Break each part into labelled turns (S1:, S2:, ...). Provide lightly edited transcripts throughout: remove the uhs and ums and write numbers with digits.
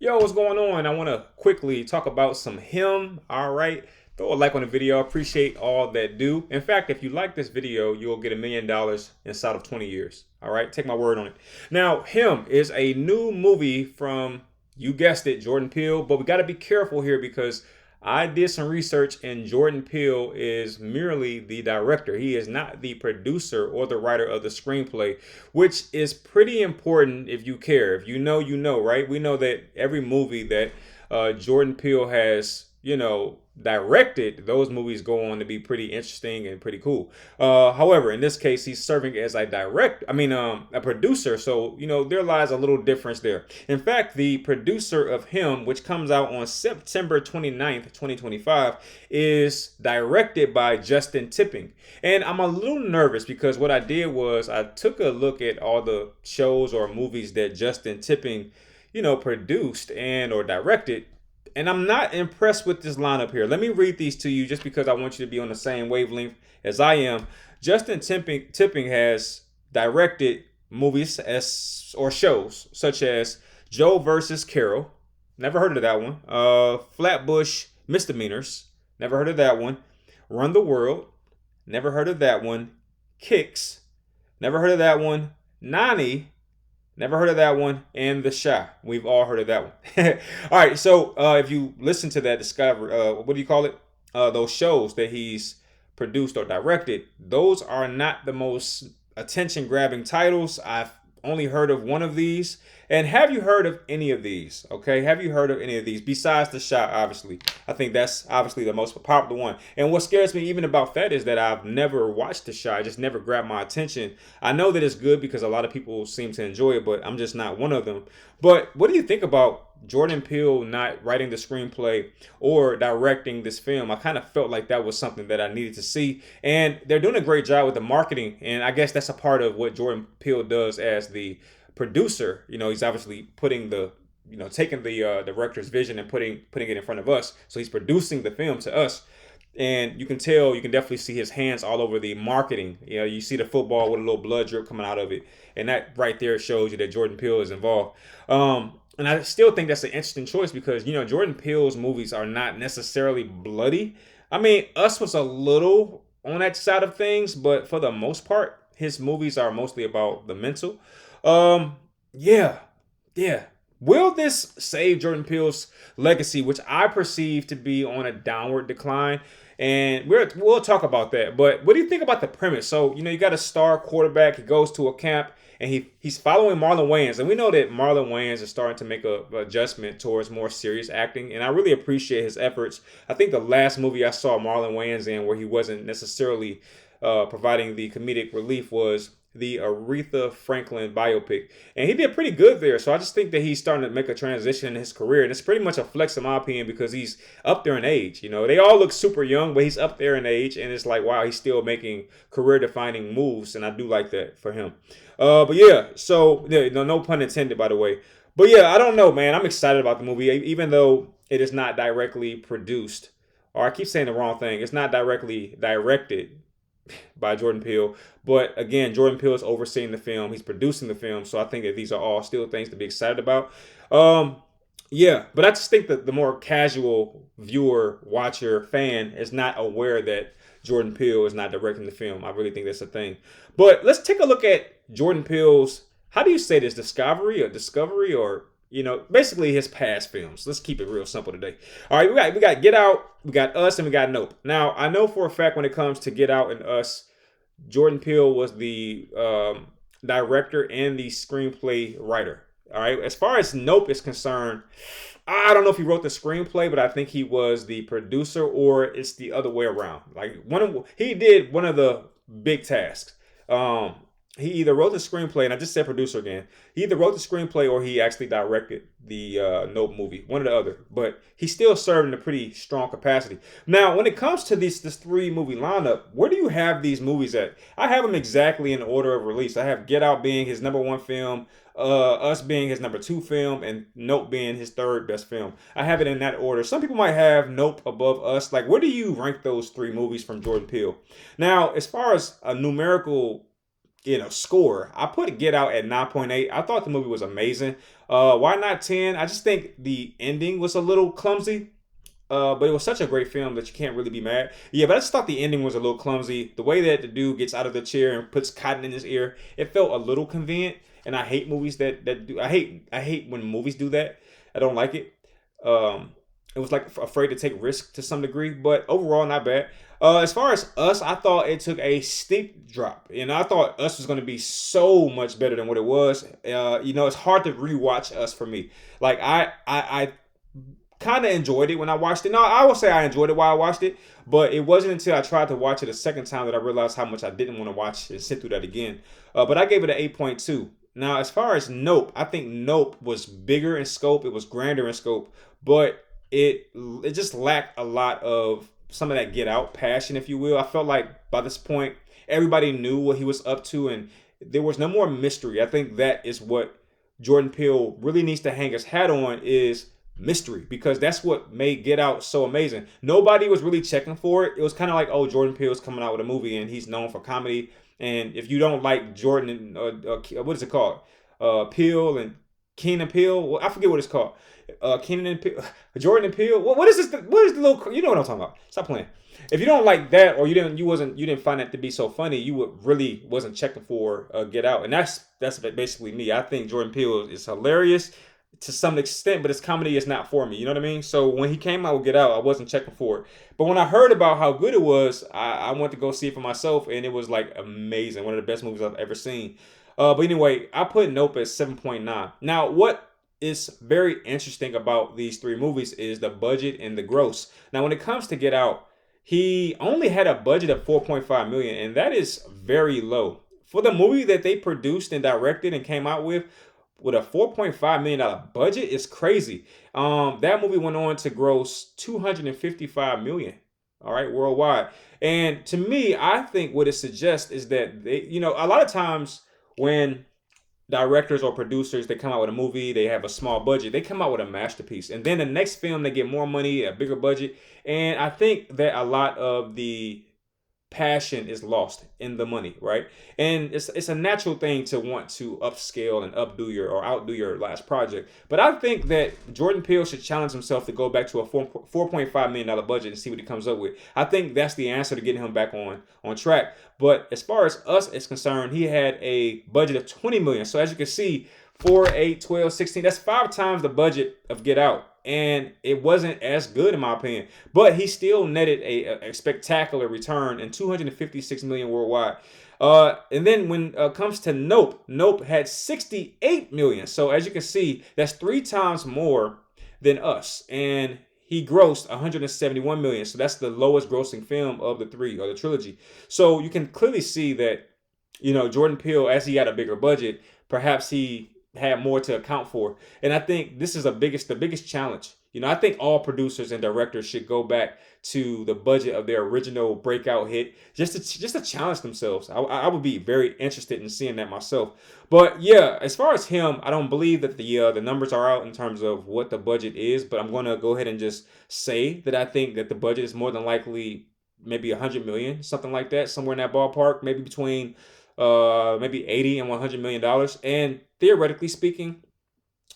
S1: Yo, what's going on? I want to quickly talk about some him. All right. Throw a like on the video. I appreciate all that do. In fact, if you like this video, you'll get $1 million inside of 20 years. All right. Take my word on it. Now, him is a new movie from, you guessed it, Jordan Peele. But we got to be careful here because I did some research and Jordan Peele is merely the director. He is not the producer or the writer of the screenplay, which is pretty important if you care. If you know, you know, right? We know that every movie that Jordan Peele has, directed, those movies go on to be pretty interesting and pretty cool. However, in this case, he's serving as a producer. So, there lies a little difference there. In fact, the producer of him, which comes out on September 29th, 2025, is directed by Justin Tipping. And I'm a little nervous because what I did was I took a look at all the shows or movies that Justin Tipping, produced and or directed, and I'm not impressed with this lineup here. Let me read these to you just because I want you to be on the same wavelength as I am. Justin Tipping has directed movies or shows such as Joe versus Carol. Never heard of that one. Flatbush Misdemeanors. Never heard of that one. Run the World. Never heard of that one. Kicks. Never heard of that one. Nani. Never heard of that one. And The Shy. We've all heard of that one. All right. So if you listen to that Discovery, what do you call it? Those shows that he's produced or directed, those are not the most attention grabbing titles. I've only heard of one of these. And have you heard of any of these? Okay, have you heard of any of these besides The Shot? Obviously, I think that's obviously the most popular one. And what scares me even about that is that I've never watched The Shot. It just never grabbed my attention. I know that it's good because a lot of people seem to enjoy it, but I'm just not one of them. But what do you think about Jordan Peele not writing the screenplay or directing this film? I kind of felt like that was something that I needed to see. And they're doing a great job with the marketing. And I guess that's a part of what Jordan Peele does as the producer. He's obviously putting taking the director's vision and putting it in front of us. So he's producing the film to us. And you can definitely see his hands all over the marketing. You see the football with a little blood drip coming out of it. And that right there shows you that Jordan Peele is involved. And I still think that's an interesting choice because, Jordan Peele's movies are not necessarily bloody. I mean, Us was a little on that side of things, but for the most part, his movies are mostly about the mental. Yeah, yeah. Will this save Jordan Peele's legacy, which I perceive to be on a downward decline? And we'll talk about that. But what do you think about the premise? So, you got a star quarterback. He goes to a camp and he's following Marlon Wayans. And we know that Marlon Wayans is starting to make a adjustment towards more serious acting. And I really appreciate his efforts. I think the last movie I saw Marlon Wayans in where he wasn't necessarily providing the comedic relief was the Aretha Franklin biopic. And he did pretty good there. So I just think that he's starting to make a transition in his career. And it's pretty much a flex in my opinion because he's up there in age. They all look super young, but he's up there in age. And it's like, wow, he's still making career defining moves. And I do like that for him. But yeah, so yeah, no pun intended, by the way. But yeah, I don't know, man. I'm excited about the movie, even though it is not directly produced. Or I keep saying the wrong thing. It's not directly directed by Jordan Peele. But again, Jordan Peele is overseeing the film. He's producing the film. So I think that these are all still things to be excited about. Yeah, but I just think that the more casual viewer, watcher, fan is not aware that Jordan Peele is not directing the film. I really think that's a thing. But let's take a look at Jordan Peele's, how do you say this, discovery or basically his past films. Let's keep it real simple today. All right, we got Get Out, we got Us, and we got Nope. Now, I know for a fact when it comes to Get Out and Us, Jordan Peele was the director and the screenplay writer. All right, as far as Nope is concerned, I don't know if he wrote the screenplay, but I think he was the producer, or it's the other way around. Like he did one of the big tasks. He either wrote the screenplay, and I just said producer again. He either wrote the screenplay or he actually directed the Nope movie, one or the other. But he still served in a pretty strong capacity. Now, when it comes to this 3-movie lineup, where do you have these movies at? I have them exactly in order of release. I have Get Out being his number 1 film, Us being his number 2 film, and Nope being his 3rd best film. I have it in that order. Some people might have Nope above Us. Like, where do you rank those 3 movies from Jordan Peele? Now, as far as a numerical score, I put Get Out at 9.8. I thought the movie was amazing. Why not 10? I just think the ending was a little clumsy. But it was such a great film that you can't really be mad. Yeah, but I just thought the ending was a little clumsy. The way that the dude gets out of the chair and puts cotton in his ear, it felt a little convenient. And I hate movies that do. I hate when movies do that. I don't like it. Um, it was like afraid to take risk to some degree, but overall not bad. As far as Us, I thought it took a steep drop, and I thought Us was going to be so much better than what it was. It's hard to rewatch Us for me. Like I kind of enjoyed it when I watched it. No, I will say I enjoyed it while I watched it, but it wasn't until I tried to watch it a second time that I realized how much I didn't want to watch and sit through that again. But I gave it an 8.2. Now, as far as Nope, I think Nope was bigger in scope. It was grander in scope, but it just lacked a lot of some of that Get Out passion, if you will. I felt like by this point everybody knew what he was up to, and there was no more mystery. I think that is what Jordan Peele really needs to hang his hat on, is mystery, because that's what made Get Out so amazing. Nobody was really checking for it. It was kind of like, oh, Jordan Peele's coming out with a movie and he's known for comedy. And if you don't like Jordan, what is it called? Peele and Keenan Peele. Well, I forget what it's called. Keenan and Peele, Jordan and Peele. What is this? What is the little? You know what I'm talking about? Stop playing. If you don't like that, or you didn't find that to be so funny, you would really wasn't checking for Get Out, and that's basically me. I think Jordan Peele is hilarious to some extent, but his comedy is not for me. You know what I mean? So when he came out with Get Out, I wasn't checking for it. But when I heard about how good it was, I went to go see it for myself, and it was like amazing. One of the best movies I've ever seen. But anyway, I put Nope at 7.9. Now, what is very interesting about these three movies is the budget and the gross. Now, when it comes to Get Out, he only had a budget of 4.5 million, and that is very low for the movie that they produced and directed and came out with a $4.5 million budget. Is crazy. That movie went on to gross 255 million. All right, worldwide. And to me, I think what it suggests is that a lot of times when directors or producers, they come out with a movie, they have a small budget, they come out with a masterpiece, and then the next film they get more money, a bigger budget, and I think that a lot of the passion is lost in the money, right? And it's a natural thing to want to upscale and outdo your last project. But I think that Jordan Peele should challenge himself to go back to a $4.5 million budget and see what he comes up with. I think that's the answer to getting him back on track. But as far as Us is concerned, he had a budget of 20 million. So as you can see, 4, 8, 12, 16, that's 5 times the budget of Get Out. And it wasn't as good in my opinion, but he still netted a spectacular return in 256 million worldwide. And then when it comes to Nope had 68 million. So as you can see, that's 3 times more than Us, and he grossed 171 million. So that's the lowest grossing film of the three, or the trilogy. So you can clearly see that Jordan Peele, as he had a bigger budget, perhaps he had more to account for. And I think this is the biggest challenge. I think all producers and directors should go back to the budget of their original breakout hit, just to challenge themselves. I would be very interested in seeing that myself. But yeah, as far as him, I don't believe that the numbers are out in terms of what the budget is, but I'm going to go ahead and just say that I think that the budget is more than likely maybe 100 million, something like that, somewhere in that ballpark, maybe between maybe 80 and 100 million dollars. And theoretically speaking,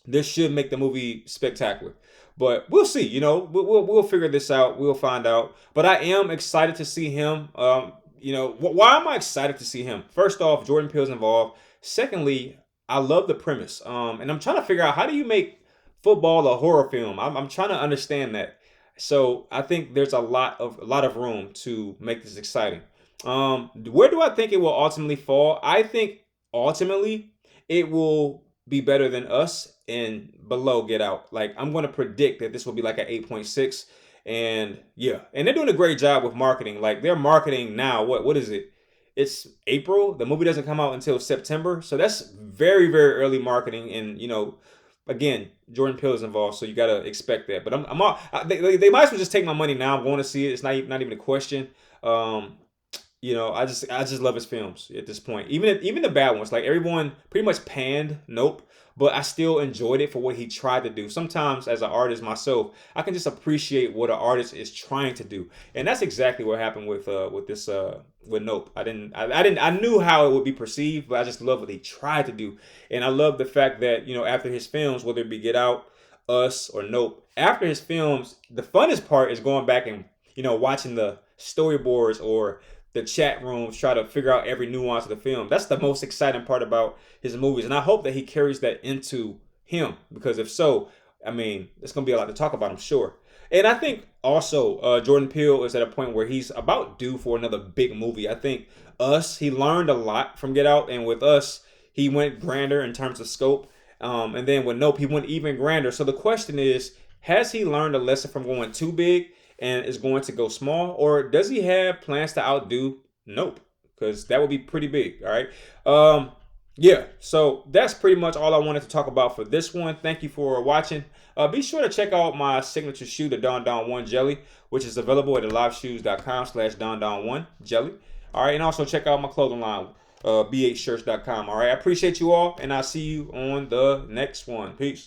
S1: this should make the movie spectacular. But we'll see. We'll figure this out. We'll find out. But I am excited to see him. Why am I excited to see him? First off, Jordan Peele's involved. Secondly, I love the premise. And I'm trying to figure out, how do you make football a horror film? I'm trying to understand that. So I think there's a lot of room to make this exciting. Where do I think it will ultimately fall? I think ultimately it will be better than Us and below Get Out. Like, I'm going to predict that this will be like an 8.6. And yeah, and they're doing a great job with marketing. Like, they're marketing now. What is it? It's April. The movie doesn't come out until September. So that's very, very early marketing. And, again, Jordan Peele is involved, so you got to expect that. But they might as well just take my money now. I'm going to see it. It's not even a question. you know, I just love his films at this point. Even the bad ones, like everyone pretty much panned Nope, but I still enjoyed it for what he tried to do. Sometimes as an artist myself, I can just appreciate what an artist is trying to do, and that's exactly what happened with this with Nope. I knew how it would be perceived, but I just love what he tried to do, and I love the fact that, you know, after his films, whether it be Get Out, Us, or Nope, after his films, the funnest part is going back and, you know, watching the storyboards or the chat rooms try to figure out every nuance of the film. That's the most exciting part about his movies, and I hope that he carries that into him, because if so, I mean, it's gonna be a lot to talk about, I'm sure. And I think also Jordan Peele is at a point where he's about due for another big movie. I think Us, he learned a lot from Get Out, and with Us, he went grander in terms of scope. And then with Nope, he went even grander. So the question is, has he learned a lesson from going too big and is going to go small, or does he have plans to outdo Nope? Because that would be pretty big. All right. Yeah. So that's pretty much all I wanted to talk about for this one. Thank you for watching. Be sure to check out my signature shoe, the Don Don 1 Jelly, which is available at aliveshoes.com/DonDon1 Jelly. All right. And also check out my clothing line, b8shirts.com. All right. I appreciate you all, and I'll see you on the next one. Peace.